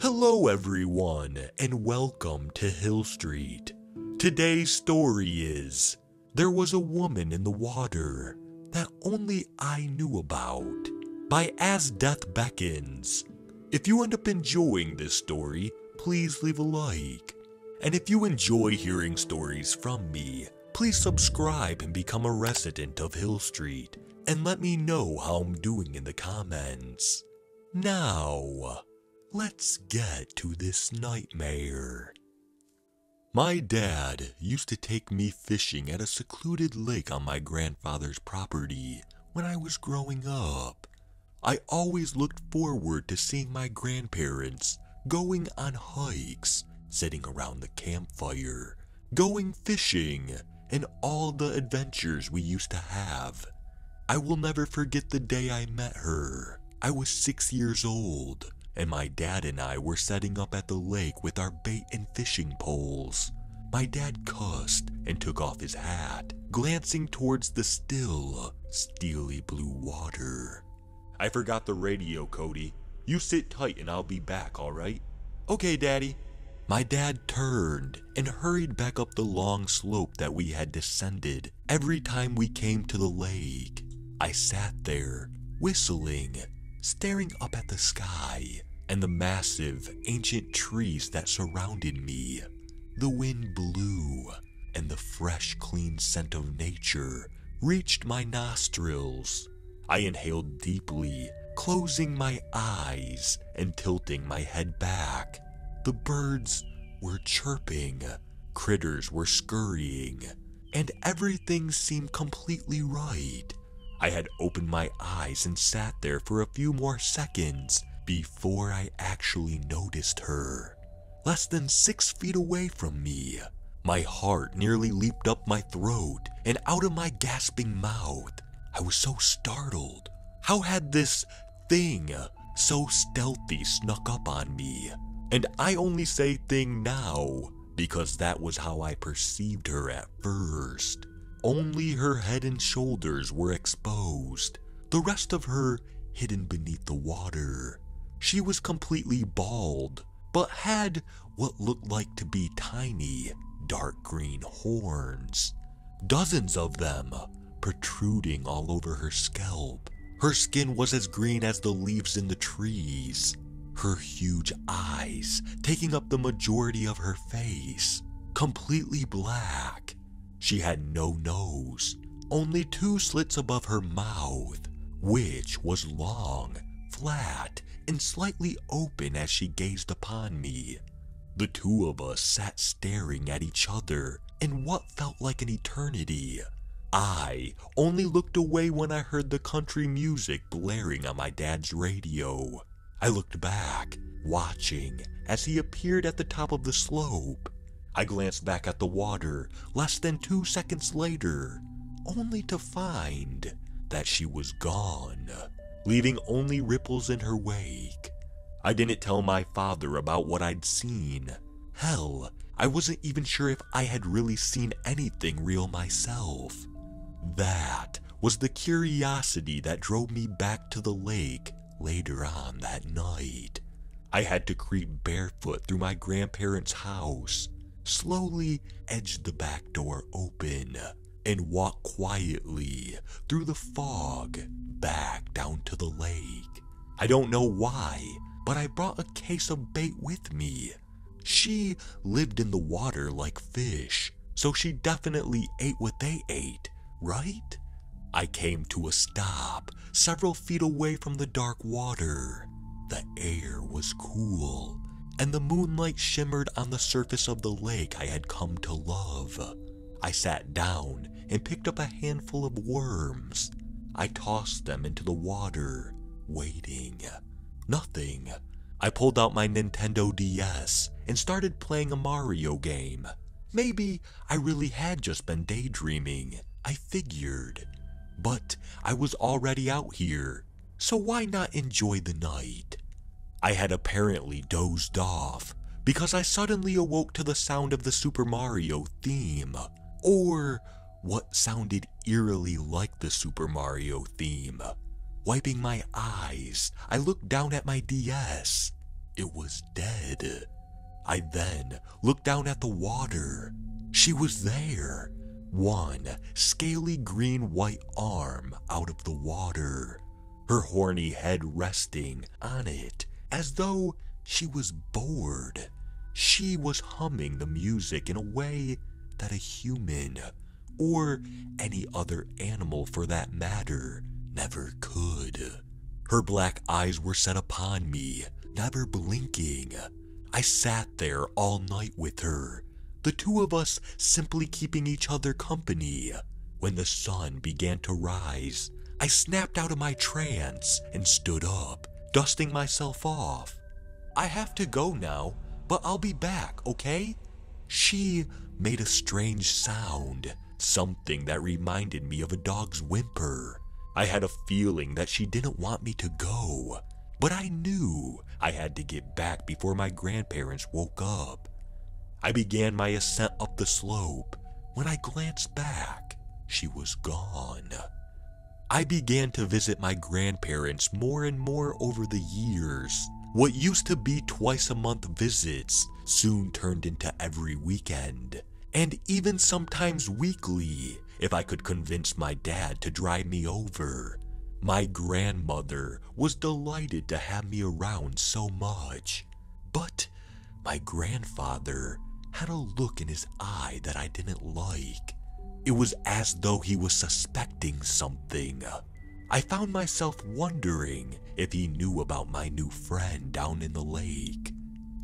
Hello everyone, and welcome to Hill Street. Today's story is, There Was a Woman in the Water That Only I Knew About, by As Death Beckons. If you end up enjoying this story, please leave a like. And if you enjoy hearing stories from me, please subscribe and become a resident of Hill Street, and let me know how I'm doing in the comments. Now, let's get to this nightmare. My dad used to take me fishing at a secluded lake on my grandfather's property when I was growing up. I always looked forward to seeing my grandparents going on hikes, sitting around the campfire, going fishing, and all the adventures we used to have. I will never forget the day I met her. I was 6 years old, and my dad and I were setting up at the lake with our bait and fishing poles. My dad cussed and took off his hat, glancing towards the still, steely blue water. "I forgot the radio, Cody. You sit tight and I'll be back, alright?" "Okay, Daddy." My dad turned and hurried back up the long slope that we had descended every time we came to the lake. I sat there, whistling, staring up at the sky and the massive, ancient trees that surrounded me. The wind blew, and the fresh, clean scent of nature reached my nostrils. I inhaled deeply, closing my eyes and tilting my head back. The birds were chirping, critters were scurrying, and everything seemed completely right. I had opened my eyes and sat there for a few more seconds before I actually noticed her. Less than 6 feet away from me. My heart nearly leaped up my throat and out of my gasping mouth. I was so startled. How had this thing so stealthy snuck up on me? And I only say thing now because that was how I perceived her at first. Only her head and shoulders were exposed, the rest of her hidden beneath the water. She was completely bald, but had what looked like to be tiny, dark green horns. Dozens of them, protruding all over her scalp. Her skin was as green as the leaves in the trees. Her huge eyes taking up the majority of her face, completely black. She had no nose, only 2 slits above her mouth, which was long, flat, and slightly open as she gazed upon me. The two of us sat staring at each other in what felt like an eternity. I only looked away when I heard the country music blaring on my dad's radio. I looked back, watching as he appeared at the top of the slope. I glanced back at the water less than 2 seconds later, only to find that she was gone, leaving only ripples in her wake. I didn't tell my father about what I'd seen. Hell, I wasn't even sure if I had really seen anything real myself. That was the curiosity that drove me back to the lake later on that night. I had to creep barefoot through my grandparents' house, slowly edge the back door open, and walk quietly through the fog back down to the lake. I don't know why, but I brought a case of bait with me. She lived in the water like fish, so she definitely ate what they ate, right? I came to a stop several feet away from the dark water. The air was cool, and the moonlight shimmered on the surface of the lake I had come to love. I sat down and picked up a handful of worms. I tossed them into the water, waiting. Nothing. I pulled out my Nintendo DS and started playing a Mario game. Maybe I really had just been daydreaming, I figured. But I was already out here, so why not enjoy the night? I had apparently dozed off because I suddenly awoke to the sound of the Super Mario theme, or what sounded eerily like the Super Mario theme. Wiping my eyes, I looked down at my DS. It was dead. I then looked down at the water. She was there, one scaly green-white arm out of the water, her horny head resting on it as though she was bored. She was humming the music in a way that a human, or any other animal for that matter, never could. Her black eyes were set upon me, never blinking. I sat there all night with her, the two of us simply keeping each other company. When the sun began to rise, I snapped out of my trance and stood up, dusting myself off. I have to go now, but I'll be back, okay? She made a strange sound, something that reminded me of a dog's whimper. I had a feeling that she didn't want me to go, but I knew I had to get back before my grandparents woke up. I began my ascent up the slope. When I glanced back, she was gone. I began to visit my grandparents more and more over the years. What used to be twice-a-month visits soon turned into every weekend, and even sometimes weekly if I could convince my dad to drive me over. My grandmother was delighted to have me around so much, but my grandfather had a look in his eye that I didn't like. It was as though he was suspecting something. I found myself wondering if he knew about my new friend down in the lake.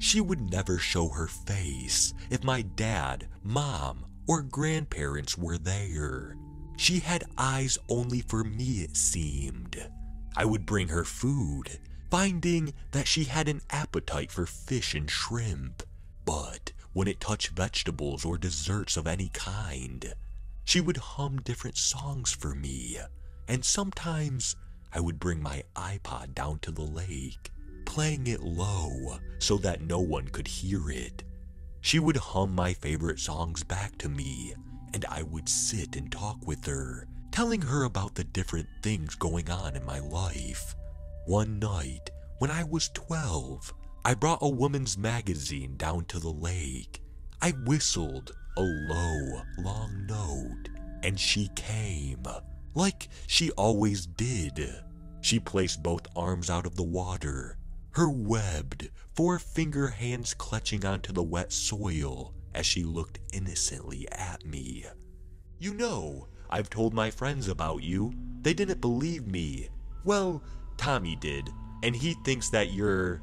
She would never show her face if my dad, mom, or grandparents were there. She had eyes only for me, it seemed. I would bring her food, finding that she had an appetite for fish and shrimp, but when it touched vegetables or desserts of any kind, she would hum different songs for me, and sometimes I would bring my iPod down to the lake, playing it low so that no one could hear it. She would hum my favorite songs back to me, and I would sit and talk with her, telling her about the different things going on in my life. One night, when I was 12, I brought a woman's magazine down to the lake. I whistled a low, long note, and she came, like she always did. She placed both arms out of the water, her webbed, four-finger hands clutching onto the wet soil as she looked innocently at me. "You know, I've told my friends about you. They didn't believe me. Well, Tommy did, and he thinks that you're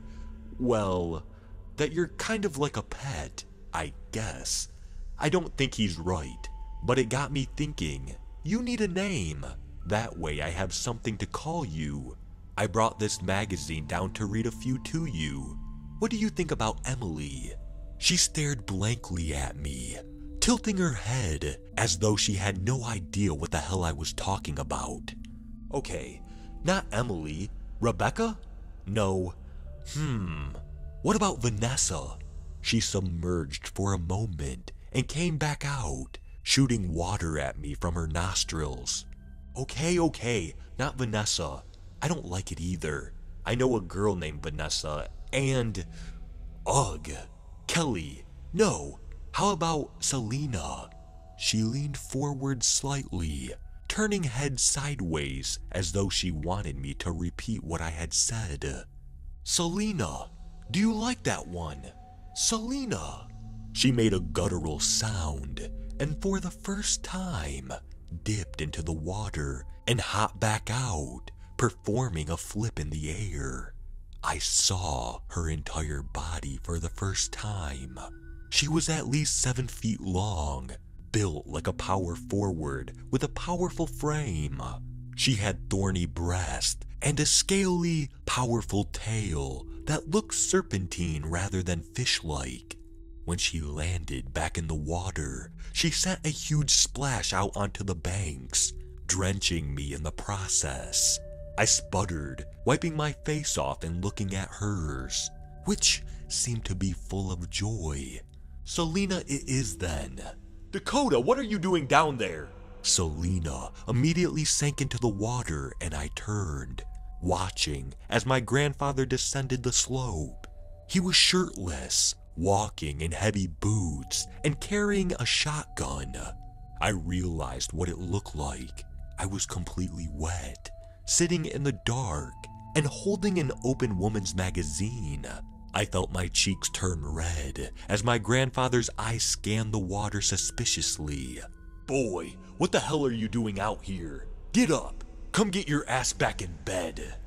kind of like a pet, I guess. I don't think he's right, but it got me thinking, you need a name. That way I have something to call you. I brought this magazine down to read a few to you. What do you think about Emily?" She stared blankly at me, tilting her head as though she had no idea what the hell I was talking about. "Okay, not Emily. Rebecca? No. What about Vanessa?" She submerged for a moment and came back out, shooting water at me from her nostrils. Okay, not Vanessa. I don't like it either. I know a girl named Vanessa, and... ugh. Kelly. No. How about Selena? She leaned forward slightly, turning head sideways as though she wanted me to repeat what I had said. "Selena. Do you like that one? Selena." She made a guttural sound, and for the first time, dipped into the water and hopped back out, performing a flip in the air. I saw her entire body for the first time. She was at least 7 feet long, built like a power forward with a powerful frame. She had thorny breasts and a scaly, powerful tail that looked serpentine rather than fish-like. When she landed back in the water, she sent a huge splash out onto the banks, drenching me in the process. I sputtered, wiping my face off and looking at hers, which seemed to be full of joy. "Selena it is then." "Dakota, what are you doing down there?" Selena immediately sank into the water, and I turned, watching as my grandfather descended the slope. He was shirtless, walking in heavy boots, and carrying a shotgun. I realized what it looked like. I was completely wet, sitting in the dark, and holding an open woman's magazine. I felt my cheeks turn red as my grandfather's eyes scanned the water suspiciously. "Boy, what the hell are you doing out here? Get up! Come get your ass back in bed."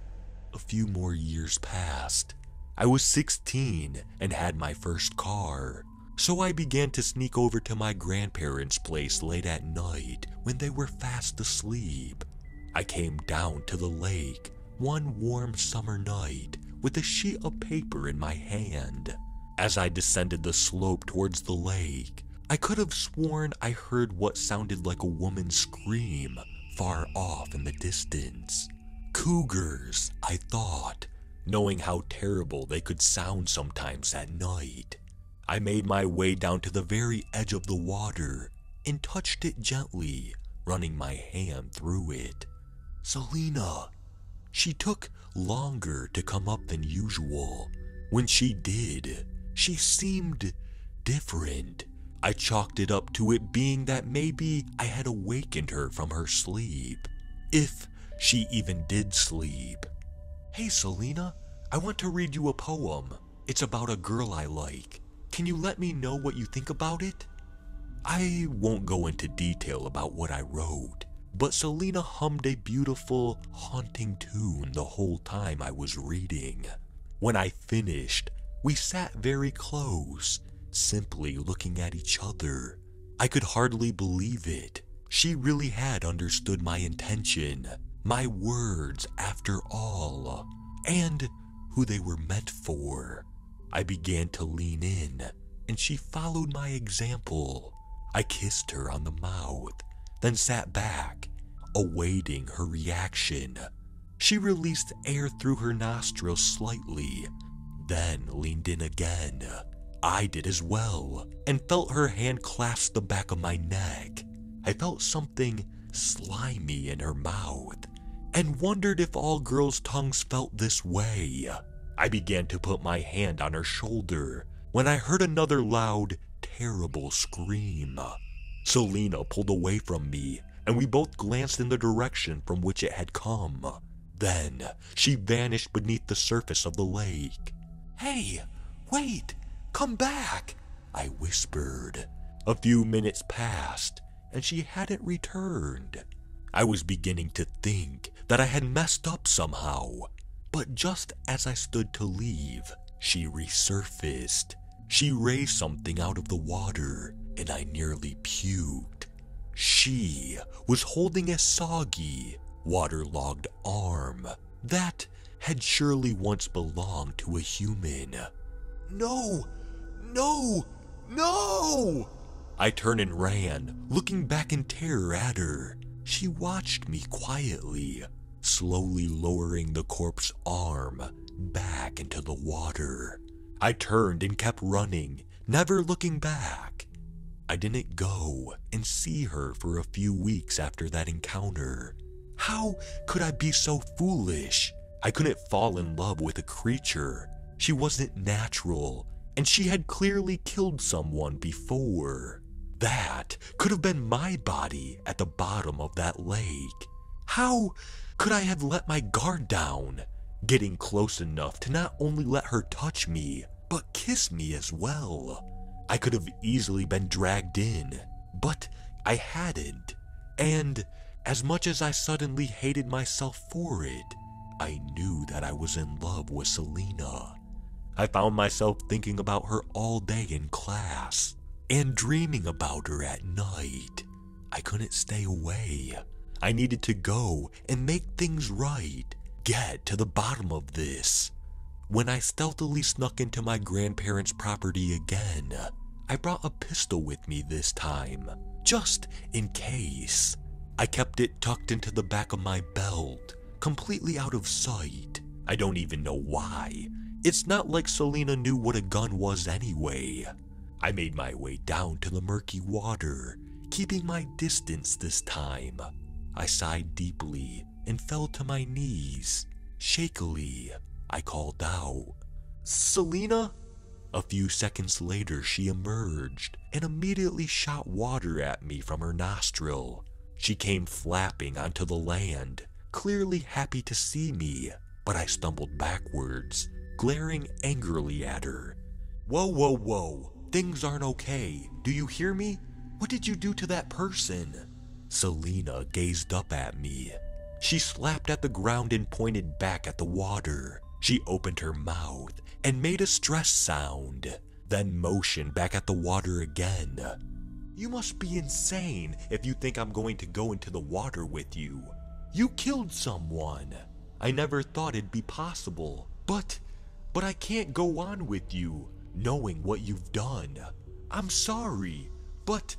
A few more years passed. I was 16 and had my first car, so I began to sneak over to my grandparents' place late at night when they were fast asleep. I came down to the lake one warm summer night with a sheet of paper in my hand. As I descended the slope towards the lake, I could have sworn I heard what sounded like a woman's scream far off in the distance. Cougars, I thought, knowing how terrible they could sound sometimes at night. I made my way down to the very edge of the water and touched it gently, running my hand through it. "Selena." She took longer to come up than usual. When she did, she seemed different. I chalked it up to it being that maybe I had awakened her from her sleep, if she even did sleep. "Hey Selena, I want to read you a poem. It's about a girl I like. Can you let me know what you think about it?" I won't go into detail about what I wrote, but Selena hummed a beautiful, haunting tune the whole time I was reading. When I finished, we sat very close, simply looking at each other. I could hardly believe it. She really had understood my intention, my words after all, and who they were meant for. I began to lean in, and she followed my example. I kissed her on the mouth, then sat back, awaiting her reaction. She released air through her nostrils slightly, then leaned in again. I did as well, and felt her hand clasp the back of my neck. I felt something slimy in her mouth, and wondered if all girls' tongues felt this way. I began to put my hand on her shoulder when I heard another loud, terrible scream. Selena pulled away from me, and we both glanced in the direction from which it had come. Then she vanished beneath the surface of the lake. "Hey, wait, come back," I whispered. A few minutes passed, and she hadn't returned. I was beginning to think that I had messed up somehow, but just as I stood to leave, she resurfaced. She raised something out of the water, and I nearly puked. She was holding a soggy, waterlogged arm that had surely once belonged to a human. "No! No! No!" I turned and ran, looking back in terror at her. She watched me quietly, slowly lowering the corpse arm back into the water. I turned and kept running, never looking back. I didn't go and see her for a few weeks after that encounter. How could I be so foolish? I couldn't fall in love with a creature. She wasn't natural, and she had clearly killed someone before. That could have been my body at the bottom of that lake. How could I have let my guard down, getting close enough to not only let her touch me, but kiss me as well? I could have easily been dragged in, but I hadn't. And as much as I suddenly hated myself for it, I knew that I was in love with Selena. I found myself thinking about her all day in class, and dreaming about her at night. I couldn't stay away. I needed to go and make things right, get to the bottom of this. When I stealthily snuck into my grandparents' property again, I brought a pistol with me this time, just in case. I kept it tucked into the back of my belt, completely out of sight. I don't even know why. It's not like Selena knew what a gun was anyway. I made my way down to the murky water, keeping my distance this time. I sighed deeply and fell to my knees. Shakily, I called out, Selena?" A few seconds later, she emerged and immediately shot water at me from her nostril. She came flapping onto the land, clearly happy to see me, but I stumbled backwards, glaring angrily at her. "Whoa, whoa, whoa. Things aren't okay. Do you hear me? What did you do to that person?" Selena gazed up at me. She slapped at the ground and pointed back at the water. She opened her mouth and made a stress sound, then motioned back at the water again. "You must be insane if you think I'm going to go into the water with you. You killed someone. I never thought it'd be possible, but I can't go on with you, knowing what you've done. I'm sorry, but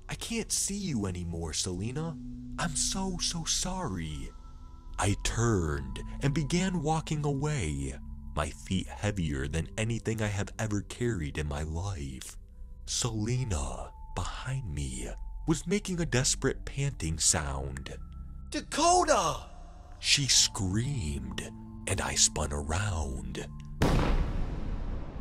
I can't see you anymore, Selena. I'm so sorry." I turned and began walking away, my feet heavier than anything I have ever carried in my life. Selena, behind me, was making a desperate panting sound. "Dakota!" she screamed, and I spun around.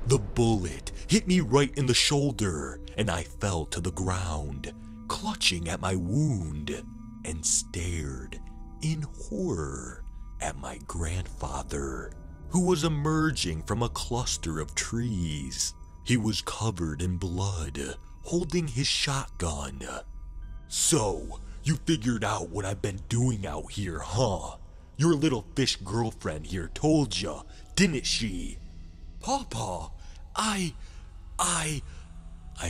The bullet hit me right in the shoulder, and I fell to the ground, clutching at my wound, and stared in horror at my grandfather, who was emerging from a cluster of trees. He was covered in blood, holding his shotgun. "So, you figured out what I've been doing out here, huh? Your little fish girlfriend here told ya, didn't she?" "Papa, I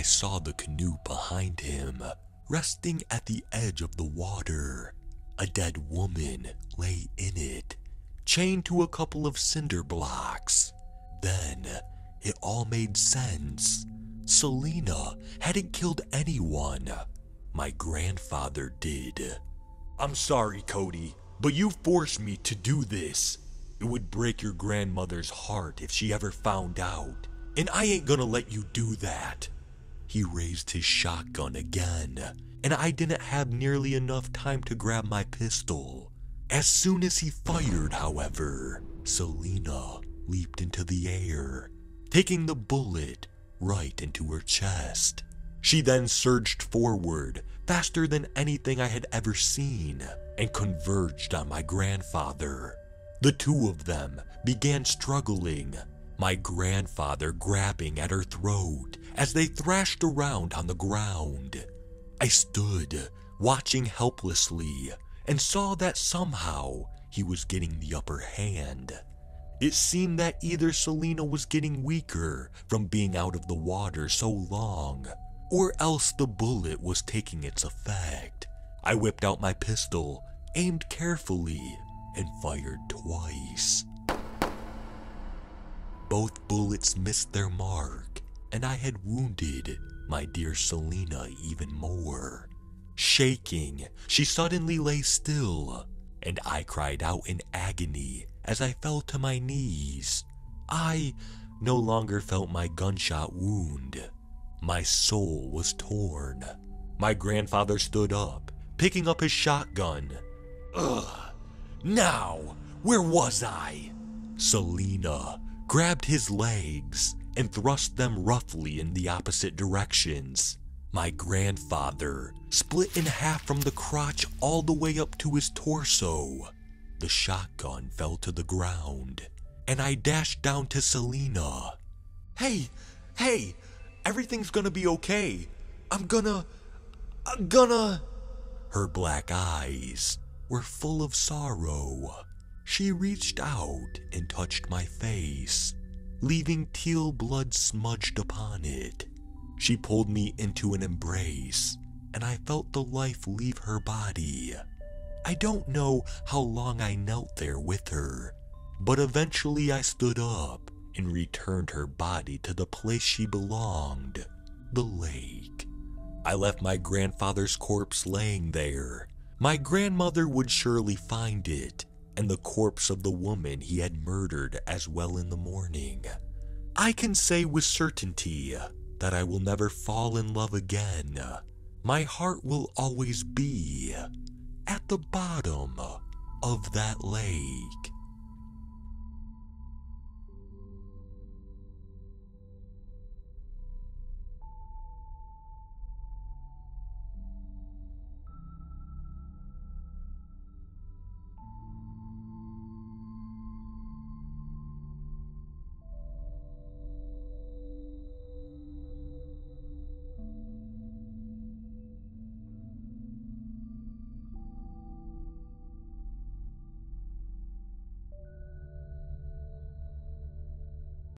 saw the canoe behind him, resting at the edge of the water. A dead woman lay in it, chained to a couple of cinder blocks. Then, it all made sense. Selena hadn't killed anyone. My grandfather did. "I'm sorry, Cody, but you forced me to do this. It would break your grandmother's heart if she ever found out, and I ain't gonna let you do that." He raised his shotgun again, and I didn't have nearly enough time to grab my pistol. As soon as he fired, however, Selena leaped into the air, taking the bullet right into her chest. She then surged forward, faster than anything I had ever seen, and converged on my grandfather. The two of them began struggling, my grandfather grabbing at her throat as they thrashed around on the ground. I stood, watching helplessly, and saw that somehow he was getting the upper hand. It seemed that either Selena was getting weaker from being out of the water so long, or else the bullet was taking its effect. I whipped out my pistol, aimed carefully, and fired twice. Both bullets missed their mark, and I had wounded my dear Selena even more. Shaking, she suddenly lay still, and I cried out in agony as I fell to my knees. I no longer felt my gunshot wound. My soul was torn. My grandfather stood up, picking up his shotgun. "Ugh, now, where was I?" Selena grabbed his legs and thrust them roughly in the opposite directions. My grandfather split in half from the crotch all the way up to his torso. The shotgun fell to the ground, and I dashed down to Selena. Hey, everything's gonna be okay. I'm gonna... Her black eyes were full of sorrow. She reached out and touched my face, leaving teal blood smudged upon it. She pulled me into an embrace, and I felt the life leave her body. I don't know how long I knelt there with her, but eventually I stood up and returned her body to the place she belonged, the lake. I left my grandfather's corpse laying there. My grandmother would surely find it, and the corpse of the woman he had murdered as well in the morning. I can say with certainty that I will never fall in love again. My heart will always be at the bottom of that lake.